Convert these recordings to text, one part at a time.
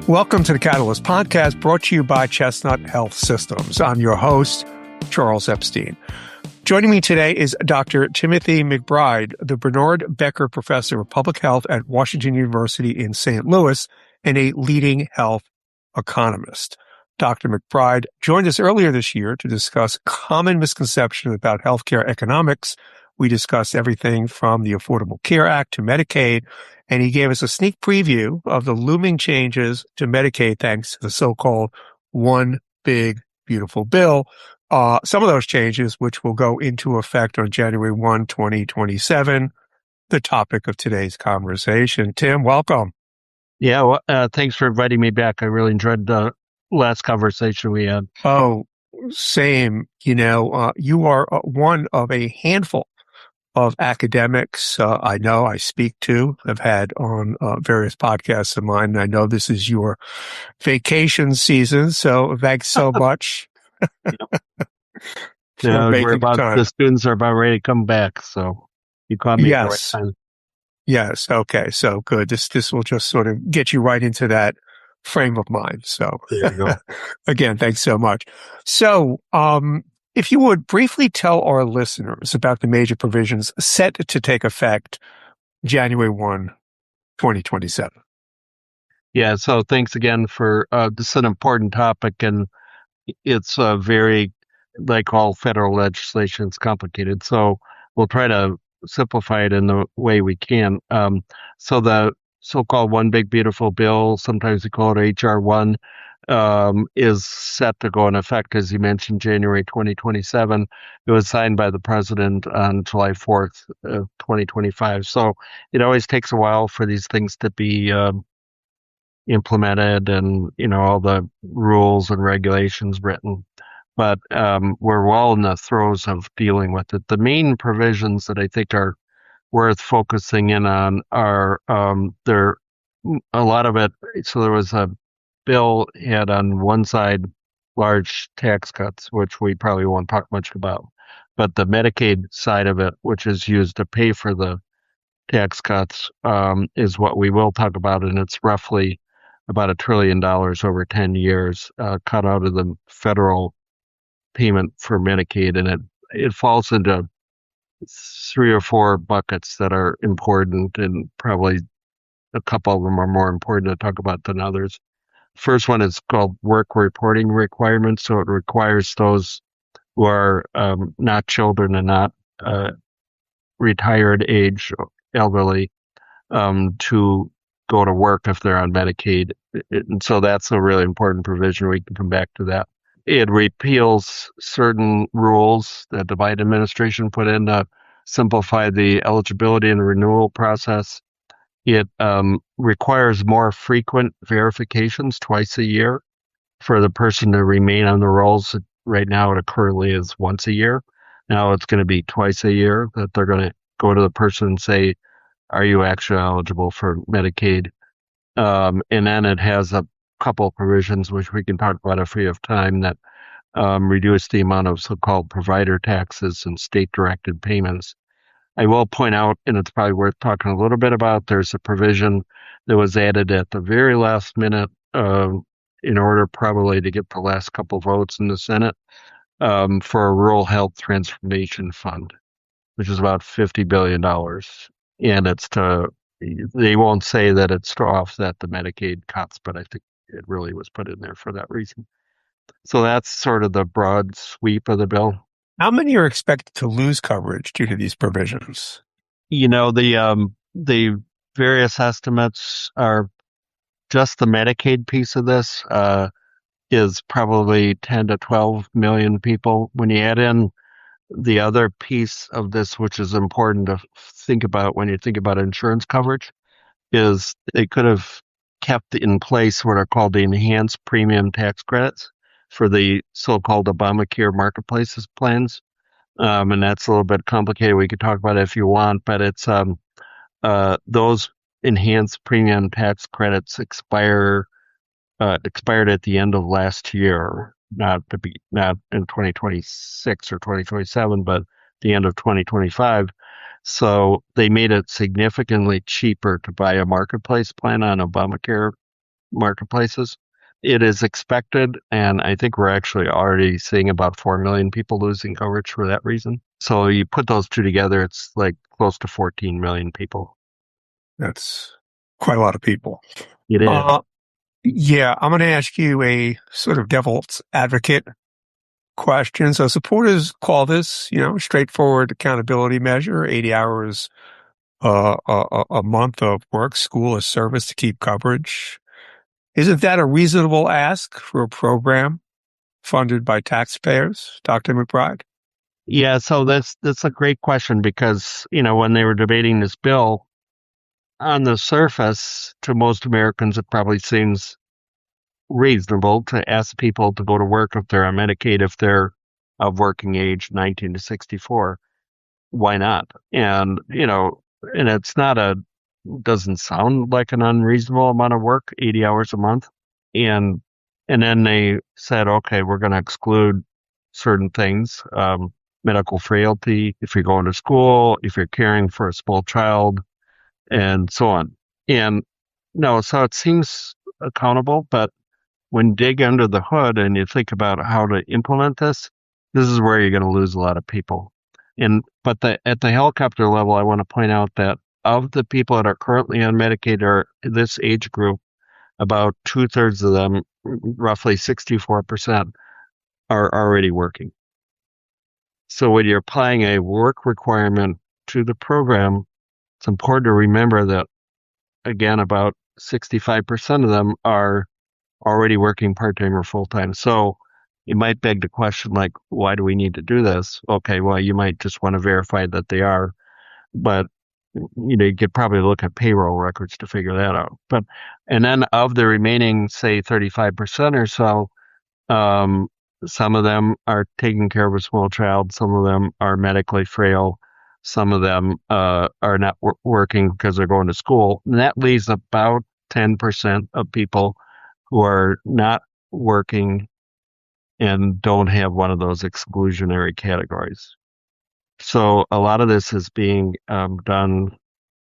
Welcome to the Catalyst Podcast, brought to you by Chestnut Health Systems. I'm your host, Charles Epstein. Joining me today is Dr. Timothy McBride, the Bernard Becker Professor of Public Health at Washington University in St. Louis and a leading health economist. Dr. McBride joined us earlier this year to discuss common misconceptions about healthcare economics. We discussed everything from the Affordable Care Act to Medicaid, and he gave us a sneak preview of the looming changes to Medicaid thanks to the so-called One Big Beautiful Bill. Some of those changes, which will go into effect on January 1, 2027, the topic of today's conversation. Tim, welcome. Yeah, well, thanks for inviting me back. I really enjoyed the last conversation we had. Oh, same. You are one of a handful of academics I know I speak to, have had on various podcasts of mine. I know this is your vacation season, so thanks so much. The students are about ready to come back, so you caught me at the right time. Yes. Okay. So good. This will just sort of get you right into that frame of mind. So there you go. Again, thanks so much. So, if you would briefly tell our listeners about the major provisions set to take effect January 1, 2027. Yeah. So thanks again for this is an important topic, and it's very, like all federal legislation, it's complicated. So we'll try to simplify it in the way we can. So the so-called One Big Beautiful Bill, sometimes we call it H.R. 1, is set to go in effect, as you mentioned, January 2027. It was signed by the president on July 4th, 2025. So it always takes a while for these things to be implemented and, all the rules and regulations written. But we're well in the throes of dealing with it. The main provisions that I think are worth focusing in on are there a lot of it. So there was a bill had on one side large tax cuts, which we probably won't talk much about, but the Medicaid side of it, which is used to pay for the tax cuts, is what we will talk about, and it's roughly about $1 trillion over 10 years cut out of the federal payment for Medicaid, and it falls into 3 or 4 buckets that are important, and probably a couple of them are more important to talk about than others. First one is called work reporting requirements. So it requires those who are not children and not retired age elderly to go to work if they're on Medicaid. And so that's a really important provision. We can come back to that. It repeals certain rules that the Biden administration put in to simplify the eligibility and renewal process. It requires more frequent verifications twice a year for the person to remain on the rolls. Right now, it currently is once a year. Now it's going to be twice a year that they're going to go to the person and say, are you actually eligible for Medicaid? And then it has a couple of provisions, which we can talk about if we have time, that reduce the amount of so-called provider taxes and state-directed payments. I will point out, and it's probably worth talking a little bit about, there's a provision that was added at the very last minute in order probably to get the last couple votes in the Senate for a rural health transformation fund, which is about $50 billion. And they won't say that it's to offset the Medicaid cuts, but I think it really was put in there for that reason. So that's sort of the broad sweep of the bill. How many are expected to lose coverage due to these provisions? The various estimates are just the Medicaid piece of this is probably 10 to 12 million people. When you add in the other piece of this, which is important to think about when you think about insurance coverage, is they could have kept in place what are called the enhanced premium tax credits for the so-called Obamacare marketplaces plans. And that's a little bit complicated. We could talk about it if you want, but it's those enhanced premium tax credits expired at the end of last year, not in 2026 or 2027, but the end of 2025. So they made it significantly cheaper to buy a marketplace plan on Obamacare marketplaces. It is expected, and I think we're actually already seeing about 4 million people losing coverage for that reason. So you put those two together, it's like close to 14 million people. That's quite a lot of people. It is. Uh, yeah, I'm going to ask you a sort of devil's advocate question. So supporters call this, straightforward accountability measure, 80 hours a month of work, school as service to keep coverage. Isn't that a reasonable ask for a program funded by taxpayers, Dr. McBride? Yeah, so that's a great question because, when they were debating this bill, on the surface, to most Americans, it probably seems reasonable to ask people to go to work if they're on Medicaid, if they're of working age, 19 to 64. Why not? And it's not doesn't sound like an unreasonable amount of work, 80 hours a month. And then they said, okay, we're going to exclude certain things, medical frailty, if you're going to school, if you're caring for a small child, and so on. And no, so it seems accountable, but when you dig under the hood and you think about how to implement this is where you're going to lose a lot of people. But at the helicopter level, I want to point out that of the people that are currently on Medicaid or this age group, about 2/3 of them, roughly 64%, are already working. So when you're applying a work requirement to the program, it's important to remember that, again, about 65% of them are already working part-time or full-time. So it might beg the question, like, why do we need to do this? Okay, well, you might just want to verify that they are, but you could probably look at payroll records to figure that out. And then of the remaining, say, 35% or so, um, some of them are taking care of a small child. Some of them are medically frail. Some of them are not working because they're going to school. And that leaves about 10% of people who are not working and don't have one of those exclusionary categories. So a lot of this is being done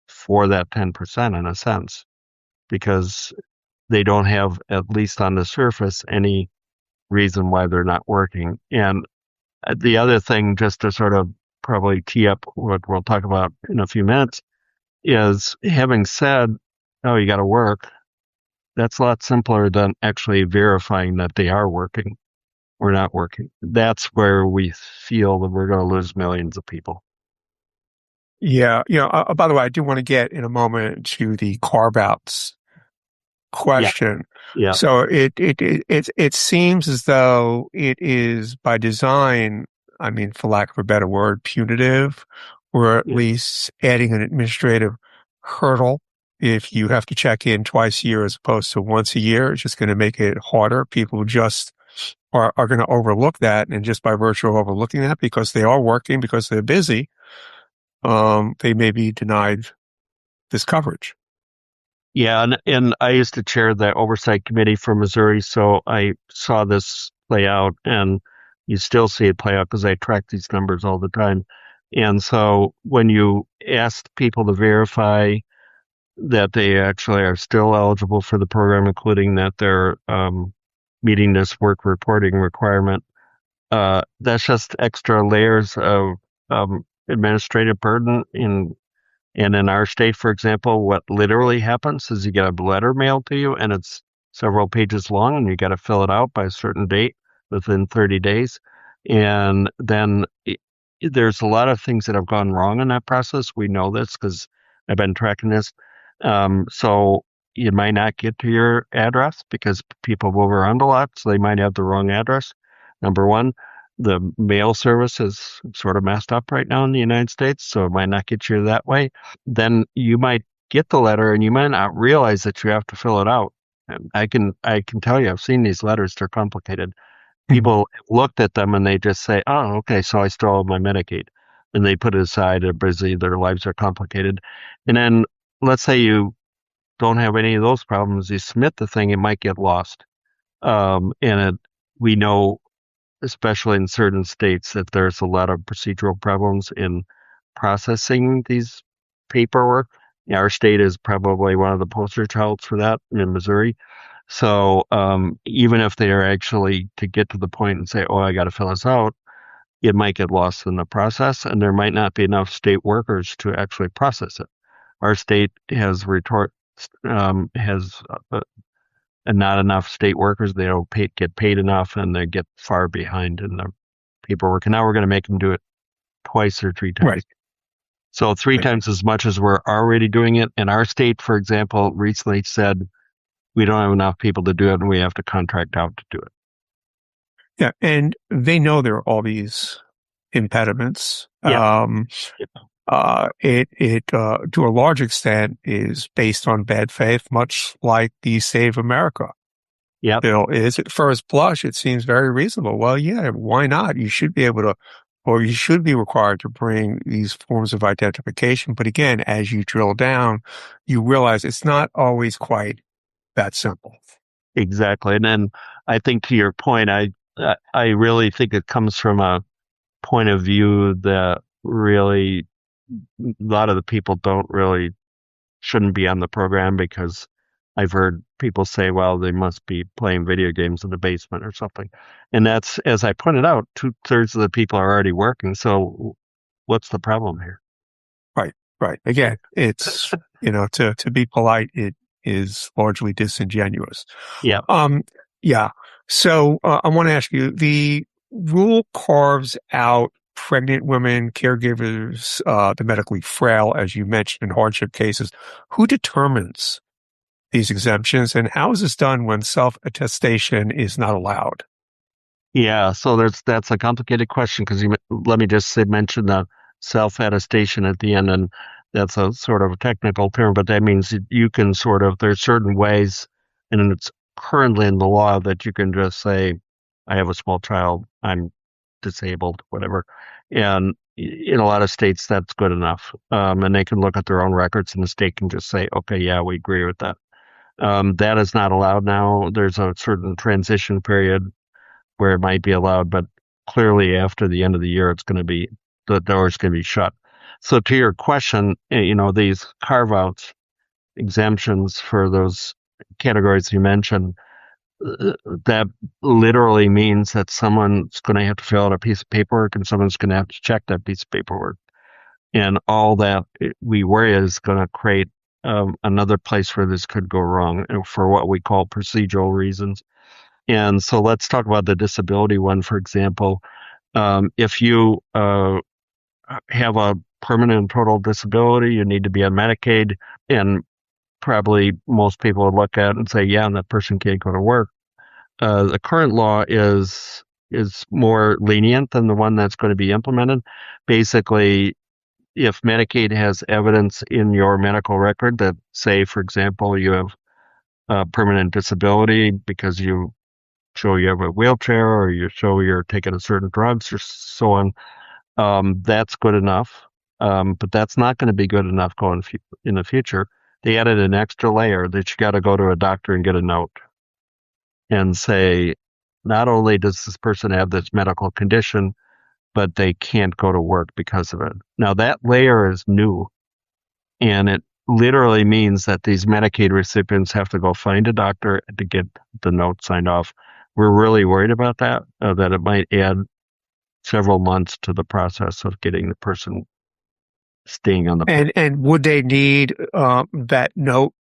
for that 10% in a sense, because they don't have, at least on the surface, any reason why they're not working. And the other thing, just to sort of probably tee up what we'll talk about in a few minutes, is having said, oh, you got to work, that's a lot simpler than actually verifying that they are working or not working. That's where we feel that we're going to lose millions of people. Yeah. By the way, I do want to get in a moment to the carve outs Yeah. question. Yeah. So it seems as though it is by design, I mean, for lack of a better word, punitive, or at Yeah. least adding an administrative hurdle. If you have to check in twice a year as opposed to once a year, it's just going to make it harder. People just are going to overlook that. And just by virtue of overlooking that, because they are working, because they're busy, they may be denied this coverage. Yeah, and I used to chair the oversight committee for Missouri, so I saw this play out, and you still see it play out because I track these numbers all the time. And so when you ask people to verify that they actually are still eligible for the program, including that they're meeting this work reporting requirement, that's just extra layers of administrative burden and in our state, for example, what literally happens is you get a letter mailed to you and it's several pages long and you got to fill it out by a certain date within 30 days. And then there's a lot of things that have gone wrong in that process. We know this because I've been tracking this. So you might not get to your address because people move around a lot. So they might have the wrong address. Number one, the mail service is sort of messed up right now in the United States. So it might not get you that way. Then you might get the letter and you might not realize that you have to fill it out. And I can tell you, I've seen these letters. They're complicated. People looked at them and they just say, oh, okay, so I still have my Medicaid. And they put it aside. They're busy. Their lives are complicated. And then let's say you don't have any of those problems. You submit the thing, it might get lost. We know, especially in certain states, that there's a lot of procedural problems in processing these paperwork. Our state is probably one of the poster childs for that in Missouri. So even if they are actually to get to the point and say, oh, I got to fill this out, it might get lost in the process, and there might not be enough state workers to actually process it. Our state has not enough state workers. They don't get paid enough, and they get far behind in the paperwork. And now we're going to make them do it twice or three times. Right. So three times as much as we're already doing it. And our state, for example, recently said we don't have enough people to do it, and we have to contract out to do it. Yeah, and they know there are all these impediments. Yeah. It to a large extent is based on bad faith, much like the Save America Yep. bill is. At first blush, it seems very reasonable. Well, yeah, why not? You should be able to, or you should be required to bring these forms of identification. But again, as you drill down, you realize it's not always quite that simple. Exactly. And then I think to your point, I really think it comes from a point of view that really a lot of the people shouldn't be on the program, because I've heard people say, well, they must be playing video games in the basement or something. And that's, as I pointed out, 2/3 of the people are already working. So what's the problem here? Right. Again, it's, to be polite, it is largely disingenuous. Yeah. Yeah. So I want to ask you, the rule carves out pregnant women, caregivers, the medically frail, as you mentioned, in hardship cases. Who determines these exemptions, and how is this done when self-attestation is not allowed? Yeah, so that's a complicated question, because let me just mention the self-attestation at the end, and that's a sort of a technical term, but that means that you can there's certain ways, and it's currently in the law, that you can just say, I have a small child, I'm disabled, whatever. And in a lot of states, that's good enough. And they can look at their own records, and the state can just say, okay, yeah, we agree with that. That is not allowed now. There's a certain transition period where it might be allowed, but clearly after the end of the year, the door's going to be shut. So to your question, these carve-outs, exemptions for those categories you mentioned, that literally means that someone's going to have to fill out a piece of paperwork, and someone's going to have to check that piece of paperwork. And all that we worry is going to create another place where this could go wrong for what we call procedural reasons. And so let's talk about the disability one, for example. If you have a permanent total disability, you need to be on Medicaid, and probably most people would look at it and say, yeah, and that person can't go to work. The current law is more lenient than the one that's going to be implemented. Basically, if Medicaid has evidence in your medical record that, say, for example, you have a permanent disability because you show you have a wheelchair, or you show you're taking a certain drugs, or so on, that's good enough. But that's not going to be good enough going in the future. They added an extra layer that you got to go to a doctor and get a note and say, not only does this person have this medical condition, but they can't go to work because of it. Now that layer is new, and it literally means that these Medicaid recipients have to go find a doctor to get the note signed off. We're really worried about that it might add several months to the process of getting the person staying on the plan. And would they need that note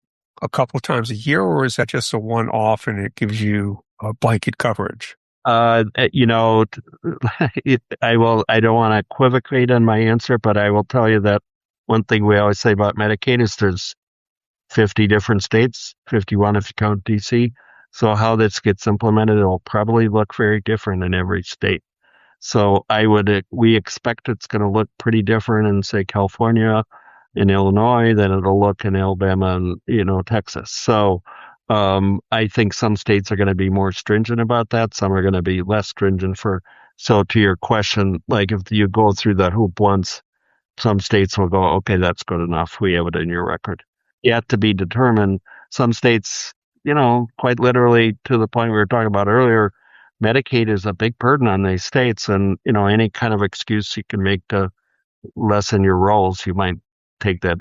a couple of times a year, or is that just a one-off and it gives you a blanket coverage? I don't want to equivocate on my answer, but I will tell you that one thing we always say about Medicaid is there's 50 different states, 51 if you count DC. So how this gets implemented, it'll probably look very different in every state. So we expect it's going to look pretty different in, say, California, in Illinois, than it'll look in Alabama and, Texas. So I think some states are going to be more stringent about that. Some are going to be less stringent so to your question, like if you go through that hoop once, some states will go, okay, that's good enough. We have it in your record. Yet to be determined. Some states, quite literally, to the point we were talking about earlier, Medicaid is a big burden on these states, and, any kind of excuse you can make to lessen your rolls, you might take that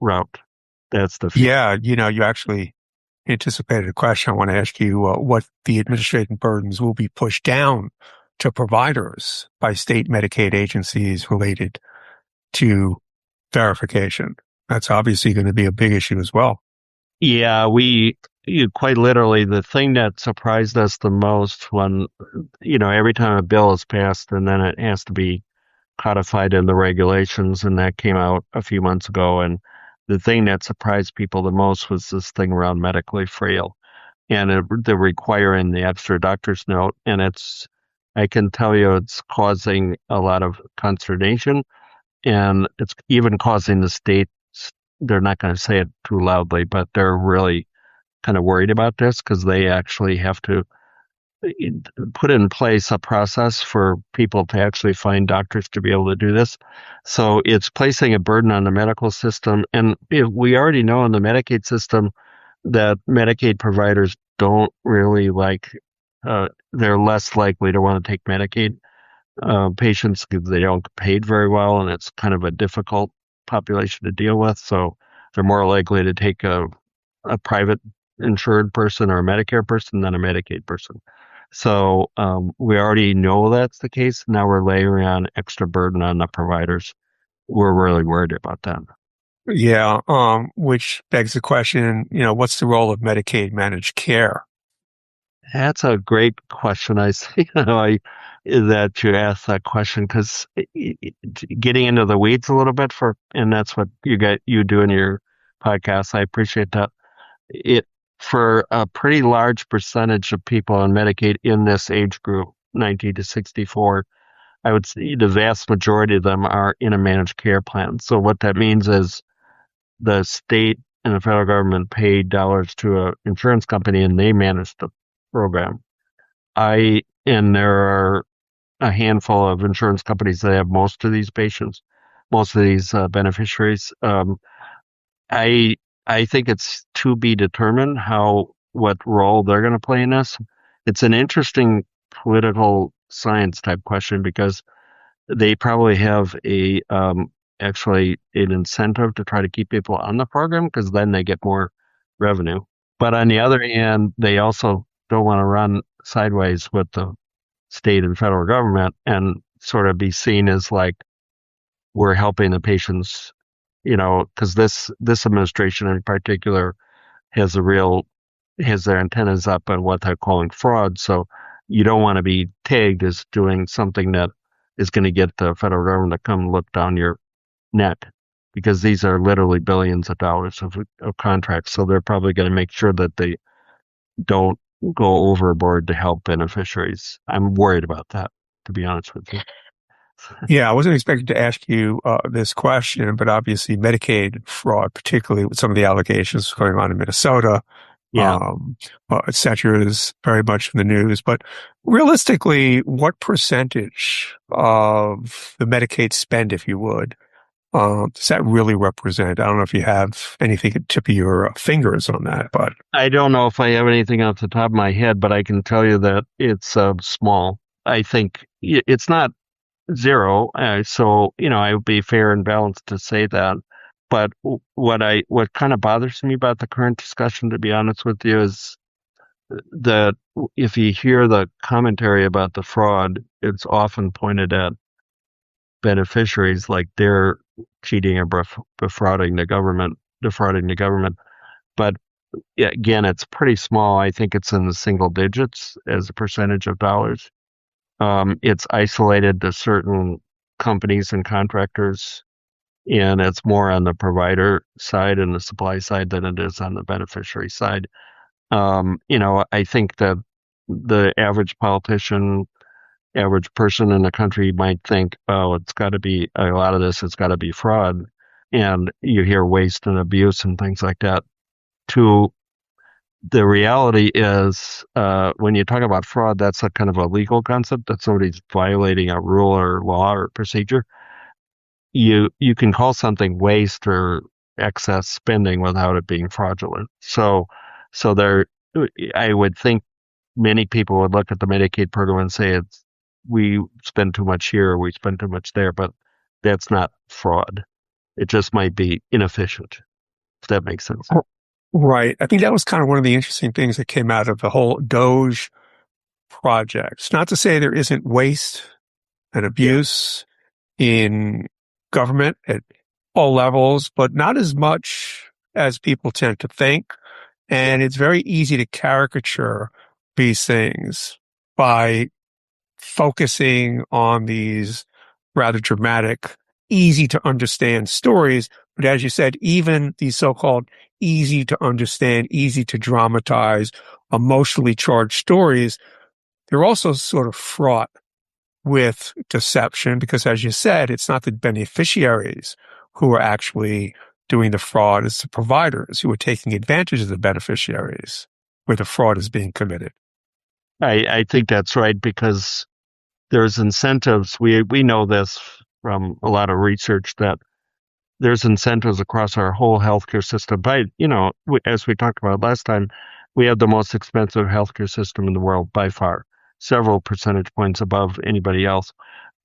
route. That's the fear. Yeah, you actually anticipated a question. I want to ask you what the administrative burdens will be pushed down to providers by state Medicaid agencies related to verification. That's obviously going to be a big issue as well. Yeah, quite literally, the thing that surprised us the most when, every time a bill is passed and then it has to be codified in the regulations, and that came out a few months ago. And the thing that surprised people the most was this thing around medically frail and the requiring the extra doctor's note. And I can tell you, it's causing a lot of consternation, and it's even causing the states. They're not going to say it too loudly, but they're really kind of worried about this because they actually have to put in place a process for people to actually find doctors to be able to do this. So it's placing a burden on the medical system. And we already know in the Medicaid system that Medicaid providers don't really they're less likely to want to take Medicaid patients because they don't get paid very well, and it's kind of a difficult population to deal with. So they're more likely to take a private insured person or a Medicare person than a Medicaid person. So we already know that's the case. Now we're layering on extra burden on the providers. We're really worried about that. Yeah, which begs the question, what's the role of Medicaid managed care? That's a great question. I see, that you asked that question because getting into the weeds a little bit and that's what you do in your podcast. I appreciate that. It for a pretty large percentage of people on Medicaid in this age group, 19 to 64, I would say the vast majority of them are in a managed care plan. So what that means is the state and the federal government pay dollars to an insurance company and they manage the program. And there are a handful of insurance companies that have most of these patients, most of these beneficiaries. I I think it's to be determined what role they're going to play in this. It's an interesting political science type question because they probably have actually an incentive to try to keep people on the program because then they get more revenue. But on the other hand, they also don't want to run sideways with the state and federal government and sort of be seen as like we're helping the patients, because this administration in particular has has their antennas up on what they're calling fraud. So you don't want to be tagged as doing something that is going to get the federal government to come look down your neck because these are literally billions of dollars of contracts. So they're probably going to make sure that they don't go overboard to help beneficiaries. I'm worried about that, to be honest with you. Yeah, I wasn't expecting to ask you this question, but obviously Medicaid fraud, particularly with some of the allegations going on in Minnesota, Yeah. et cetera, is very much in the news. But realistically, what percentage of the Medicaid spend, if you would, does that really represent? I don't know if you have anything at the tip of your fingers on that, but I don't know if I have anything off the top of my head, but I can tell you that it's small. I think it's not zero. So, I would be fair and balanced to say that. But what kind of bothers me about the current discussion, to be honest with you, is that if you hear the commentary about the fraud, it's often pointed at beneficiaries like they're cheating or defrauding the government. But again, it's pretty small. I think it's in the single digits as a percentage of dollars. It's isolated to certain companies and contractors, and it's more on the provider side and the supply side than it is on the beneficiary side. I think that the average politician, average person in the country might think, oh, it's got to be a lot of this, it's got to be fraud. And you hear waste and abuse and things like that. The reality is, when you talk about fraud, that's a kind of a legal concept that somebody's violating a rule or law or procedure. You can call something waste or excess spending without it being fraudulent. So there, I would think many people would look at the Medicaid program and say we spend too much here, or we spend too much there, but that's not fraud. It just might be inefficient. if that makes sense. Right. I think that was kind of one of the interesting things that came out of the whole Doge project. It's not to say there isn't waste and Yeah. abuse in government at all levels, but not as much as people tend to think. Yeah. And it's very easy to caricature these things by focusing on these rather dramatic, easy to understand stories. But as you said, even these so-called easy to understand, easy to dramatize, emotionally charged stories, they're also sort of fraught with deception because, as you said, it's not the beneficiaries who are actually doing the fraud, it's the providers who are taking advantage of the beneficiaries where the fraud is being committed. I think that's right because there's incentives. We know this from a lot of research that there's incentives across our whole healthcare system. By, as we talked about last time, we have the most expensive healthcare system in the world by far, several percentage points above anybody else.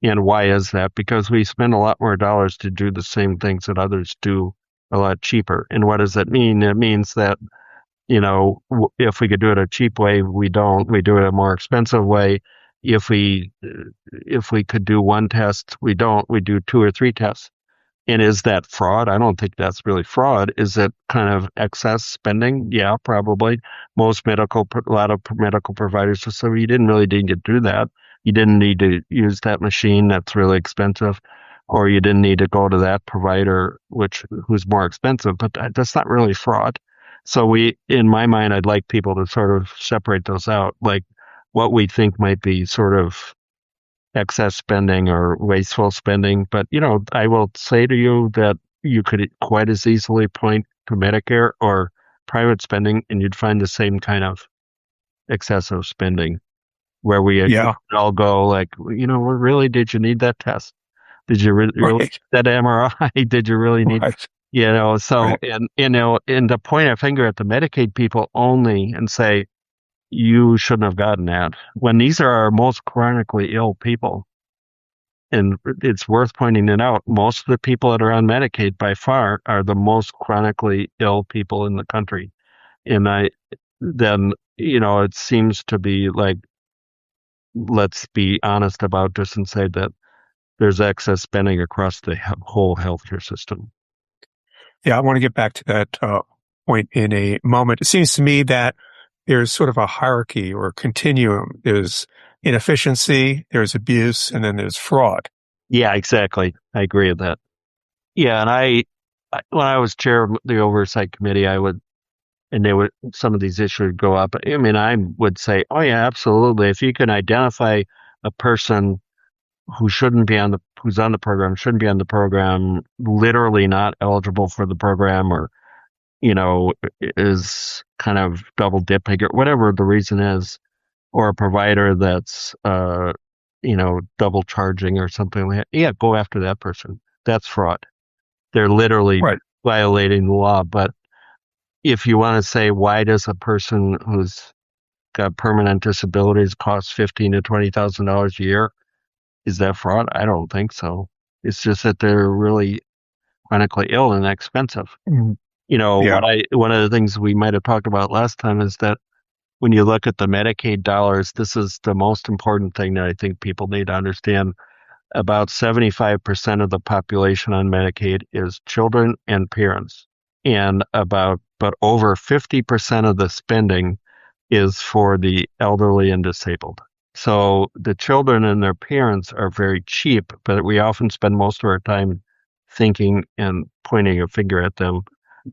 And why is that? Because we spend a lot more dollars to do the same things that others do a lot cheaper. And what does that mean? It means that, if we could do it a cheap way, we don't. We do it a more expensive way. If we could do one test, we don't. We do two or three tests. And is that fraud? I don't think that's really fraud. Is it kind of excess spending? Yeah, probably. A lot of medical providers will say, well, you didn't really need to do that. You didn't need to use that machine that's really expensive, or you didn't need to go to that provider, who's more expensive. But that's not really fraud. So in my mind, I'd like people to sort of separate those out, like what we think might be sort of excess spending or wasteful spending. But, I will say to you that you could quite as easily point to Medicare or private spending and you'd find the same kind of excessive spending where we Yeah, all go like, really, did you need that test? Did you really need right, that MRI? Did you really need, right, so, right. and to point a finger at the Medicaid people only and say, you shouldn't have gotten that when these are our most chronically ill people. And it's worth pointing it out. Most of the people that are on Medicaid by far are the most chronically ill people in the country. And then, it seems to be like, let's be honest about this and say that there's excess spending across the whole healthcare system. Yeah, I want to get back to that point in a moment. It seems to me that there's sort of a hierarchy or a continuum. There's inefficiency, there's abuse, and then there's fraud. Yeah, exactly. I agree with that. Yeah. And when I was chair of the oversight committee, and some of these issues would go up. I mean, I would say, oh yeah, absolutely. If you can identify a person who's on the program, shouldn't be on the program, literally not eligible for the program, or, is kind of double dipping or whatever the reason is, or a provider that's, double charging or something like that. Yeah, go after that person. That's fraud. They're literally Right. violating the law. But if you want to say, why does a person who's got permanent disabilities cost $15,000 to $20,000 a year? Is that fraud? I don't think so. It's just that they're really chronically ill and expensive. Mm, yeah. One of the things we might have talked about last time is that when you look at the Medicaid dollars, this is the most important thing that I think people need to understand. About 75% of the population on Medicaid is children and parents. But over 50% of the spending is for the elderly and disabled. So the children and their parents are very cheap, but we often spend most of our time thinking and pointing a finger at them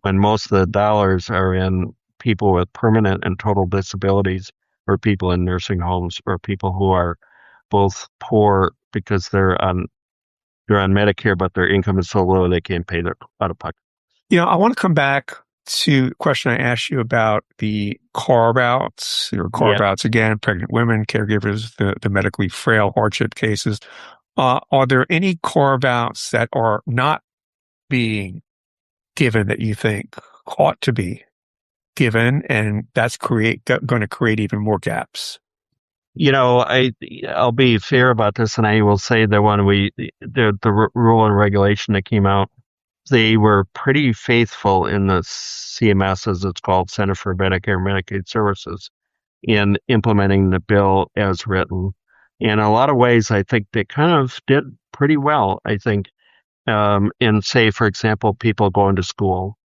when most of the dollars are in people with permanent and total disabilities, or people in nursing homes, or people who are both poor because they're on Medicare, but their income is so low they can't pay their out of pocket. I want to come back to the question I asked you about the carve-outs, or Yeah. carve-outs again, pregnant women, caregivers, the medically frail hardship cases. Are there any carve-outs that are not being given that you think ought to be given, and that's going to create even more gaps? I'll be fair about this, and I will say that when the rule and regulation that came out they were pretty faithful in the CMS, as it's called, Center for Medicare and Medicaid Services, in implementing the bill as written. In a lot of ways, I think they kind of did pretty well. I think in, say, for example, people going to school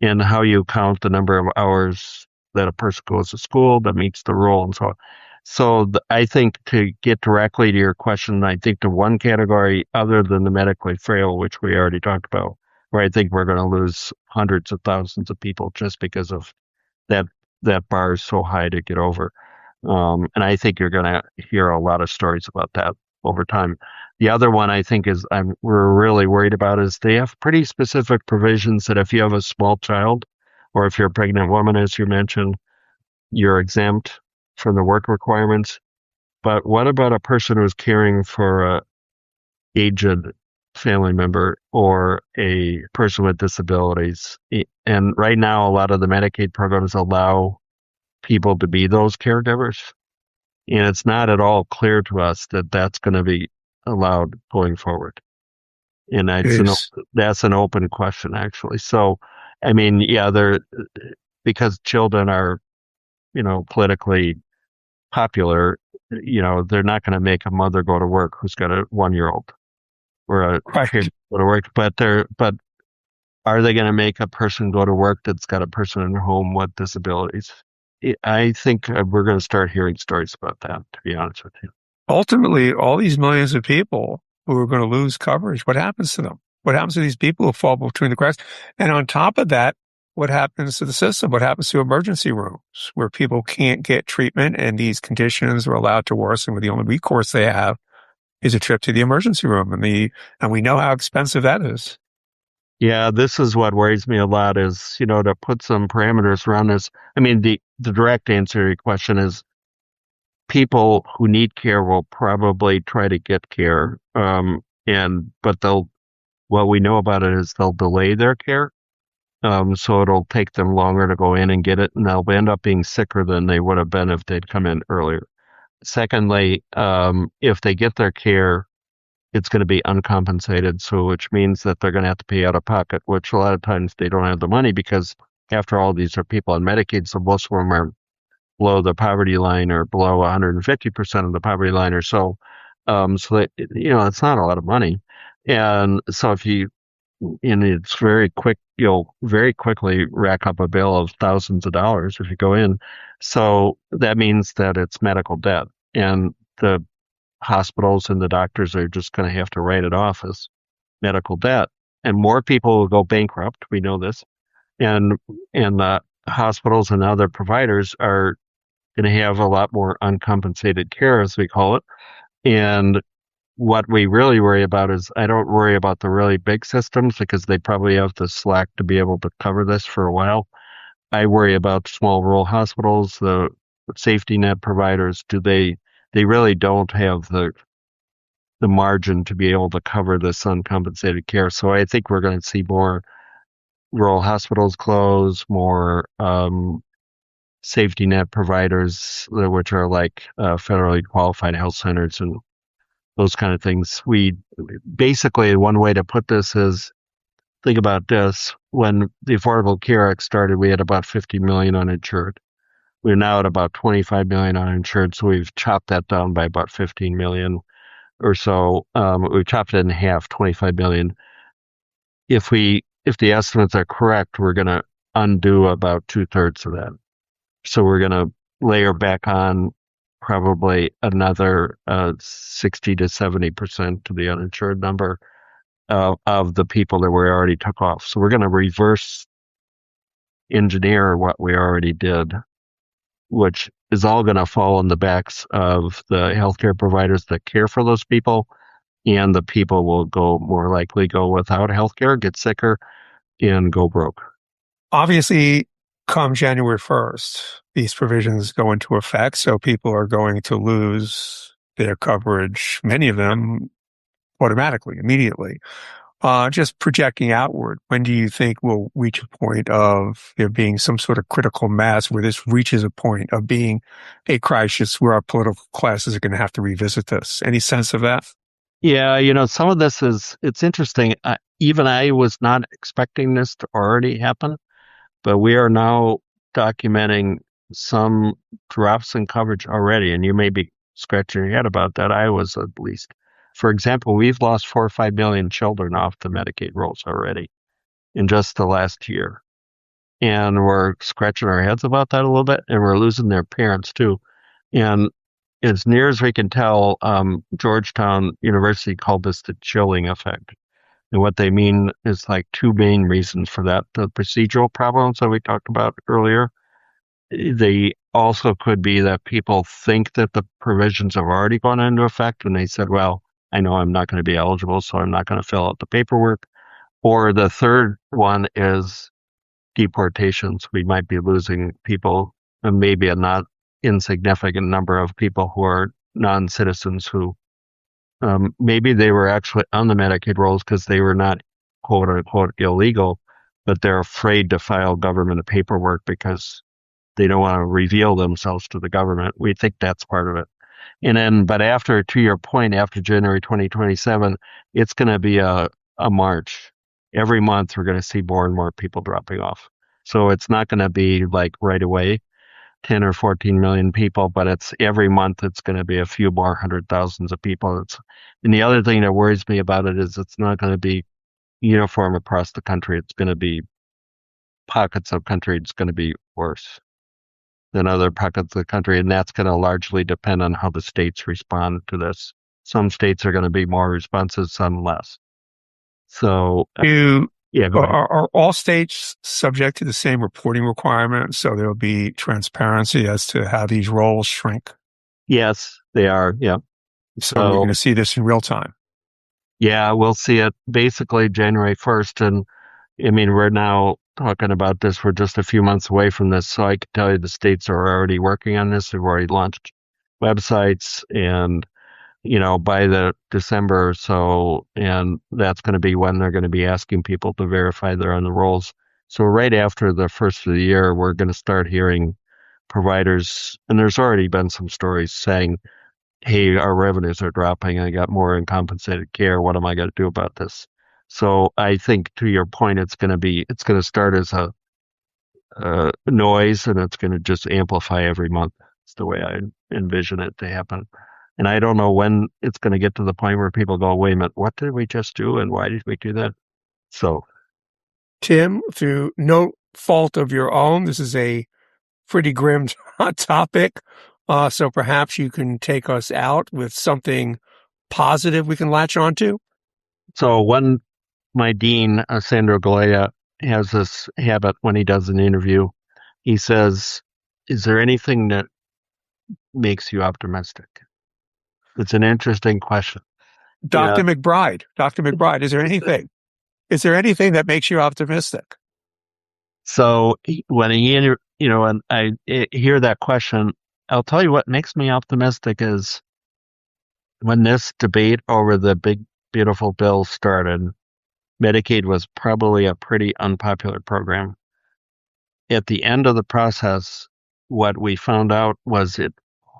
and how you count the number of hours that a person goes to school that meets the rule and so on. So I think, to get directly to your question, I think the one category other than the medically frail, which we already talked about, where I think we're going to lose hundreds of thousands of people just because of that that bar is so high to get over. And I think you're going to hear a lot of stories about that over time. The other one I think we're really worried about is they have pretty specific provisions that if you have a small child or if you're a pregnant woman, as you mentioned, you're exempt from the work requirements. But what about a person who's caring for a aged family member or a person with disabilities? And right now, a lot of the Medicaid programs allow people to be those caregivers. And it's not at all clear to us that that's going to be allowed going forward. And Is that's an open question, actually. So, I mean, yeah, because children are, politically popular, they're not going to make a mother go to work who's got a 1-year-old or a kid right. go to work. But are they going to make a person go to work that's got a person in their home with disabilities? I think we're going to start hearing stories about that, to be honest with you. Ultimately, all these millions of people who are going to lose coverage, what happens to them? What happens to these people who fall between the cracks? And on top of that, what happens to the system? What happens to emergency rooms where people can't get treatment and these conditions are allowed to worsen, where the only recourse they have is a trip to the emergency room, and we know how expensive that is. Yeah, this is what worries me a lot is, to put some parameters around this. I mean, the direct answer to your question is people who need care will probably try to get care. But what we know about it is they'll delay their care. So it'll take them longer to go in and get it, and they'll end up being sicker than they would have been if they'd come in earlier. Secondly, if they get their care, it's going to be uncompensated, so which means that they're going to have to pay out of pocket, which a lot of times they don't have the money because, after all, these are people on Medicaid, so most of them are below the poverty line or below 150% of the poverty line or so. So that, it's not a lot of money. And so it's very quick, you'll very quickly rack up a bill of thousands of dollars if you go in. So that means that it's medical debt. And the hospitals and the doctors are just going to have to write it off as medical debt. And more people will go bankrupt. We know this. And the hospitals and other providers are going to have a lot more uncompensated care, as we call it. And what we really worry about is, I don't worry about the really big systems because they probably have the slack to be able to cover this for a while. I worry about small rural hospitals, the safety net providers. They really don't have the margin to be able to cover this uncompensated care. So I think we're going to see more rural hospitals close, more safety net providers, which are like federally qualified health centers and those kind of things. We basically, one way to put this is, think about this. When the Affordable Care Act started, we had about 50 million uninsured. We're now at about 25 million uninsured, so we've chopped that down by about 15 million or so. We've chopped it in half, 25 million. If the estimates are correct, we're going to undo about 2/3 of that. So we're going to layer back on probably another 60 to 70% to the uninsured number of the people that we already took off. So we're going to reverse engineer what we already did, which is all going to fall on the backs of the healthcare providers that care for those people, and the people will more likely go without healthcare, get sicker, and go broke. Obviously, come January 1st, these provisions go into effect, so people are going to lose their coverage, many of them automatically, immediately. Just projecting outward, when do you think we'll reach a point of there being some sort of critical mass where this reaches a point of being a crisis where our political classes are going to have to revisit this? Any sense of that? Yeah, some of this it's interesting. Even I was not expecting this to already happen, but we are now documenting some drops in coverage already, and you may be scratching your head about that. I was at least. For example, we've lost 4 or 5 million children off the Medicaid rolls already in just the last year. And we're scratching our heads about that a little bit, and we're losing their parents too. And as near as we can tell, Georgetown University called this the chilling effect. And what they mean is like two main reasons for that. The procedural problems that we talked about earlier, they also could be that people think that the provisions have already gone into effect and they said, well, I know I'm not going to be eligible, so I'm not going to fill out the paperwork. Or the third one is deportations. We might be losing people, and maybe a not insignificant number of people who are non-citizens who maybe they were actually on the Medicaid rolls because they were not quote unquote illegal, but they're afraid to file government paperwork because they don't want to reveal themselves to the government. We think that's part of it. And then, but after, to your point, after January 2027, it's going to be a march. Every month, we're going to see more and more people dropping off. So it's not going to be like right away, 10 or 14 million people, but it's every month, it's going to be a few more hundred thousands of people. And the other thing that worries me about it is it's not going to be uniform across the country. It's going to be pockets of country. It's going to be worse than other pockets of the country. And that's going to largely depend on how the states respond to this. Some states are going to be more responsive, some less. So, yeah, go ahead. Are all states subject to the same reporting requirements? So there'll be transparency as to how these rolls shrink? Yes, they are. Yeah. So we're going to see this in real time. Yeah, we'll see it basically January 1st. And I mean, we're now talking about this. We're just a few months away from this. So I can tell you the states are already working on this. They've already launched websites and, by the December or so, and that's going to be when they're going to be asking people to verify they're on the rolls. So right after the first of the year, we're going to start hearing providers, and there's already been some stories saying, hey, our revenues are dropping. I got more uncompensated care. What am I going to do about this? So I think to your point, it's going to start as a noise and it's going to just amplify every month. It's the way I envision it to happen. And I don't know when it's going to get to the point where people go, wait a minute, what did we just do? And why did we do that? So, Tim, through no fault of your own, this is a pretty grim topic. So perhaps you can take us out with something positive we can latch onto. So my dean, Sandro Galea, has this habit when he does an interview. He says, is there anything that makes you optimistic? It's an interesting question. Dr. McBride, is there anything that makes you optimistic? So when when I hear that question, I'll tell you what makes me optimistic is when this debate over the big, beautiful bill started, Medicaid was probably a pretty unpopular program. At the end of the process, what we found out was it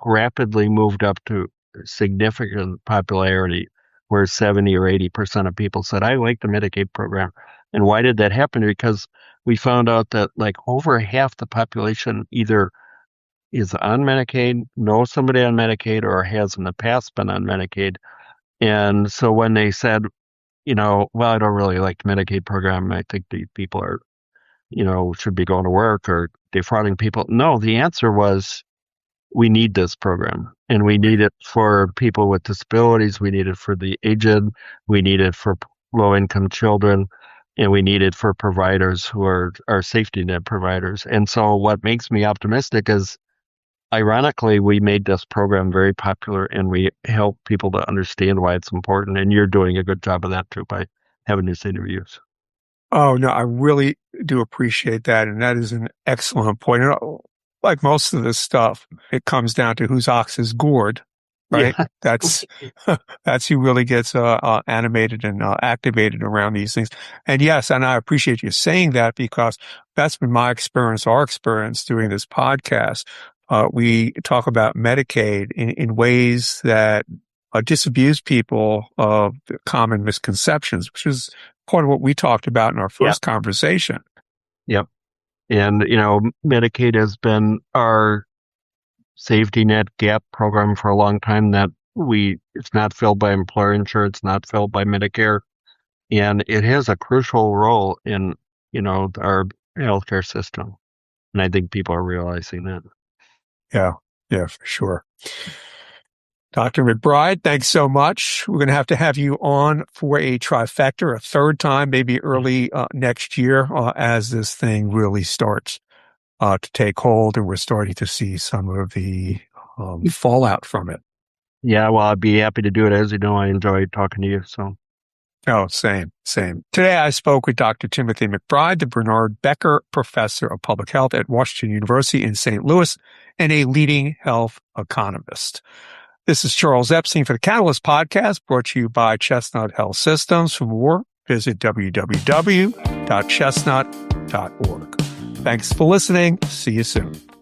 rapidly moved up to significant popularity where 70 or 80% of people said, I like the Medicaid program. And why did that happen? Because we found out that like over half the population either is on Medicaid, knows somebody on Medicaid, or has in the past been on Medicaid. And so when they said, well, I don't really like the Medicaid program, I think the people are, should be going to work or defrauding people. No, the answer was we need this program and we need it for people with disabilities. We need it for the aged. We need it for low income children, and we need it for providers who are our safety net providers. And so what makes me optimistic is, ironically, we made this program very popular and we help people to understand why it's important. And you're doing a good job of that too by having these interviews. Oh, no, I really do appreciate that. And that is an excellent point. And like most of this stuff, it comes down to whose ox is gored, right? Yeah. That's who really gets animated and activated around these things. And yes, and I appreciate you saying that because that's been my experience, our experience doing this podcast. We talk about Medicaid in ways that disabuse people of the common misconceptions, which is part of what we talked about in our first conversation. Yep. And, Medicaid has been our safety net gap program for a long time that it's not filled by employer insurance, not filled by Medicare. And it has a crucial role in, our healthcare system. And I think people are realizing that. Yeah, for sure. Dr. McBride, thanks so much. We're going to have you on for a trifecta, a third time, maybe early next year, as this thing really starts to take hold, and we're starting to see some of the fallout from it. Yeah, well, I'd be happy to do it. As you know, I enjoy talking to you. So. Oh, same. Today I spoke with Dr. Timothy McBride, the Bernard Becker Professor of Public Health at Washington University in St. Louis and a leading health economist. This is Charles Epstein for the Catalyst Podcast, brought to you by Chestnut Health Systems. For more, visit www.chestnut.org. Thanks for listening. See you soon.